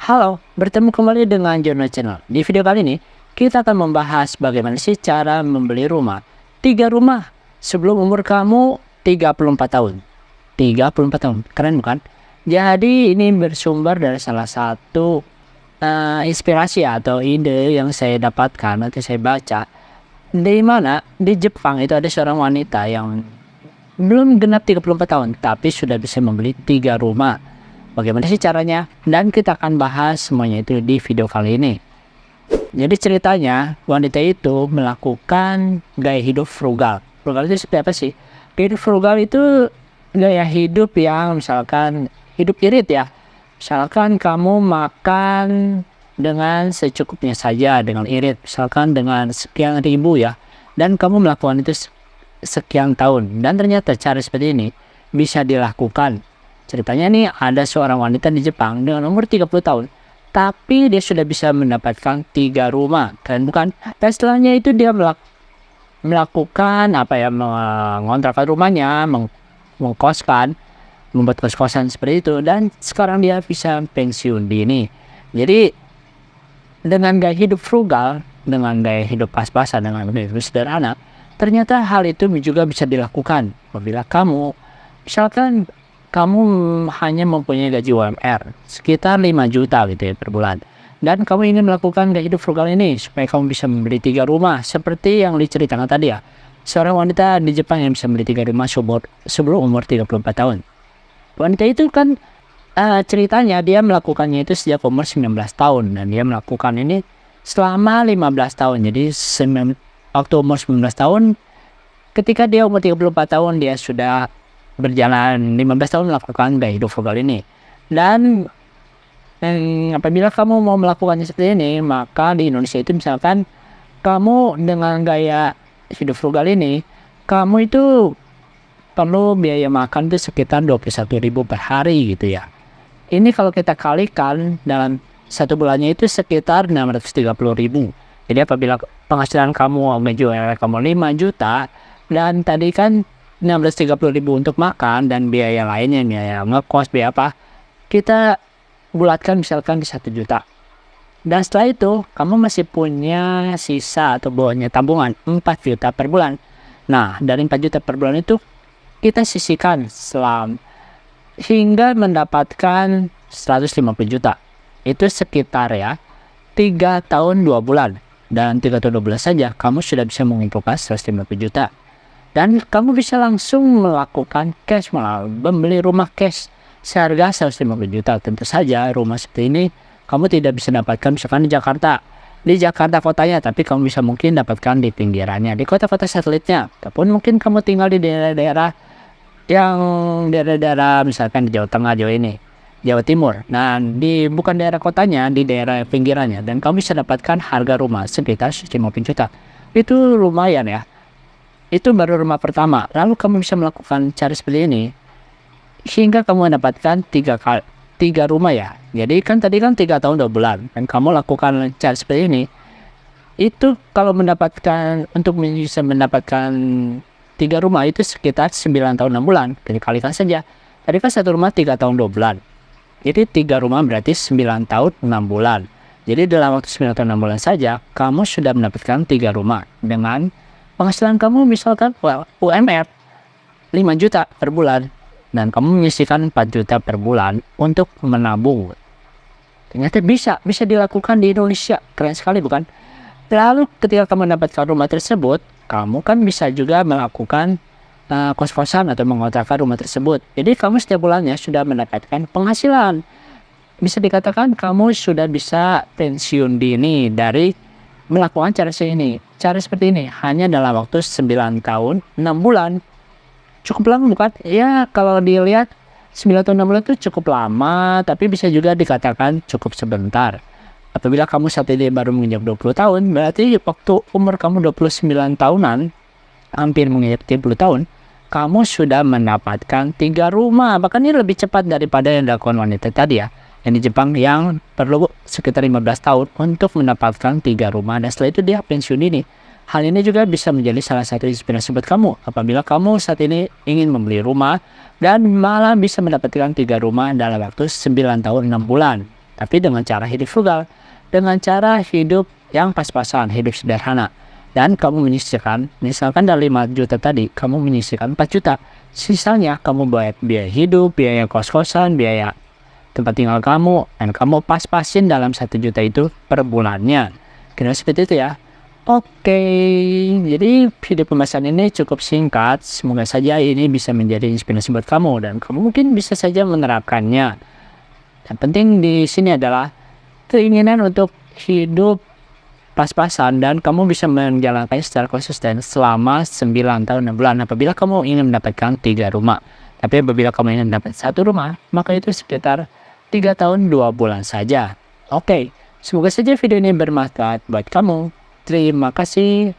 Halo, bertemu kembali dengan Jono Channel. Di video kali ini, kita akan membahas bagaimana sih cara membeli rumah. 3 rumah sebelum umur kamu 34 tahun. 34 tahun, keren bukan? Jadi ini bersumber dari salah satu inspirasi atau ide yang saya dapatkan atau saya baca. Di mana di Jepang itu ada seorang wanita yang belum genap 34 tahun, tapi sudah bisa membeli 3 rumah. Bagaimana sih caranya? Dan kita akan bahas semuanya itu di video kali ini. Jadi ceritanya, wanita itu melakukan gaya hidup frugal. Frugal itu seperti apa sih? Gaya hidup frugal itu gaya hidup yang misalkan hidup irit ya. Misalkan kamu makan dengan secukupnya saja, dengan irit. Misalkan dengan sekian ribu ya. Dan kamu melakukan itu sekian tahun. Dan ternyata cara seperti ini bisa dilakukan. Ceritanya nih ada seorang wanita di Jepang dengan umur 30 tahun. Tapi dia sudah bisa mendapatkan 3 rumah. Keren bukan? Dan setelahnya itu dia melakukan mengontrakkan rumahnya, mengkoskan, membuat kos-kosan seperti itu. Dan sekarang dia bisa pensiun dini. Jadi dengan gaya hidup frugal, dengan gaya hidup pas-pasan, dengan gaya hidup sederhana, ternyata hal itu juga bisa dilakukan. Apabila kamu, misalkan kamu hanya mempunyai gaji UMR sekitar 5 juta gitu ya per bulan. Dan kamu ingin melakukan gaya hidup frugal ini supaya kamu bisa membeli 3 rumah seperti yang diceritakan tadi ya. Seorang wanita di Jepang yang bisa membeli 3 rumah sebelum umur 34 tahun. Wanita itu kan ceritanya dia melakukannya itu sejak umur 19 tahun. Dan dia melakukan ini selama 15 tahun. Jadi waktu umur 19 tahun, ketika dia umur 34 tahun dia sudah berjalan 15 tahun melakukan gaya hidup frugal ini. Dan apabila kamu mau melakukannya seperti ini, maka di Indonesia itu misalkan kamu dengan gaya hidup frugal ini, kamu itu perlu biaya makan itu sekitar 21.000 per hari gitu ya. Ini kalau kita kalikan dalam satu bulannya itu sekitar 630.000. Jadi apabila penghasilan kamu menjual kamu 5 juta dan tadi kan 630.000 untuk makan dan biaya lainnya, biaya ngekos, biaya apa, kita bulatkan misalkan di 1 juta. Dan setelah itu kamu masih punya sisa atau bawahnya tabungan 4 juta per bulan. Nah dari 4 juta per bulan itu kita sisihkan hingga mendapatkan 150 juta. Itu sekitar ya 3 tahun 2 bulan. Dan 3 tahun 2 bulan saja kamu sudah bisa mengumpulkan 150 juta. Dan kamu bisa langsung melakukan cash, membeli rumah cash seharga 150 juta. Tentu saja rumah seperti ini kamu tidak bisa dapatkan misalkan di Jakarta kotanya, tapi kamu bisa mungkin dapatkan di pinggirannya, di kota-kota satelitnya. Ataupun mungkin kamu tinggal di daerah-daerah misalkan di Jawa Tengah, Jawa Timur. Nah, bukan daerah kotanya, di daerah pinggirannya. Dan kamu bisa dapatkan harga rumah sekitar 150 juta. Itu lumayan ya. Itu baru rumah pertama. Lalu kamu bisa melakukan cara seperti ini hingga kamu mendapatkan 3 rumah ya. Jadi kan tadi kan 3 tahun 2 bulan. Dan kamu lakukan cara seperti ini. Itu kalau untuk bisa mendapatkan 3 rumah itu sekitar 9 tahun 6 bulan. Jadi kalikan saja. Tadi kan 1 rumah 3 tahun 2 bulan. Jadi 3 rumah berarti 9 tahun 6 bulan. Jadi dalam waktu 9 tahun 6 bulan saja kamu sudah mendapatkan 3 rumah dengan penghasilan kamu misalkan UMR 5 juta per bulan dan kamu menyisihkan 4 juta per bulan untuk menabung. Ternyata bisa dilakukan di Indonesia. Keren sekali bukan? Lalu ketika kamu mendapatkan rumah tersebut, kamu kan bisa juga melakukan kos-kosan atau mengontrakkan rumah tersebut. Jadi kamu setiap bulannya sudah mendapatkan penghasilan. Bisa dikatakan kamu sudah bisa pensiun dini dari melakukan cara seperti ini hanya dalam waktu 9 tahun 6 bulan. Cukup lama bukan? Ya kalau dilihat 9 tahun 6 bulan itu cukup lama, tapi bisa juga dikatakan cukup sebentar. Apabila kamu saat ini baru menginjak 20 tahun, berarti waktu umur kamu 29 tahunan, hampir menginjak 30 tahun, kamu sudah mendapatkan 3 rumah. Bahkan ini lebih cepat daripada yang dilakukan wanita tadi ya, yang di Jepang yang perlu sekitar 15 tahun untuk mendapatkan 3 rumah. Dan setelah itu dia pensiun dini. Hal ini juga bisa menjadi salah satu inspirasi buat kamu apabila kamu saat ini ingin membeli rumah dan malah bisa mendapatkan 3 rumah dalam waktu 9 tahun 6 bulan. tapi dengan cara hidup frugal, dengan cara hidup yang pas-pasan, hidup sederhana. Dan kamu menyisihkan, misalkan dari 5 juta tadi, kamu menyisihkan 4 juta. Sisanya kamu buat biaya hidup, biaya kos-kosan, biaya tempat tinggal kamu, dan kamu pas-pasin dalam 1 juta itu per bulannya. Kira seperti itu ya. Oke, jadi video pembahasan ini cukup singkat. Semoga saja ini bisa menjadi inspirasi buat kamu, dan kamu mungkin bisa saja menerapkannya. Yang penting di sini adalah keinginan untuk hidup pas-pasan, dan kamu bisa menjalankannya secara konsisten selama 9 tahun 6 bulan apabila kamu ingin mendapatkan 3 rumah. Tapi apabila kamu ingin mendapat 1 rumah, maka itu sekitar 3 tahun 2 bulan saja. Oke, semoga saja video ini bermanfaat buat kamu. Terima kasih.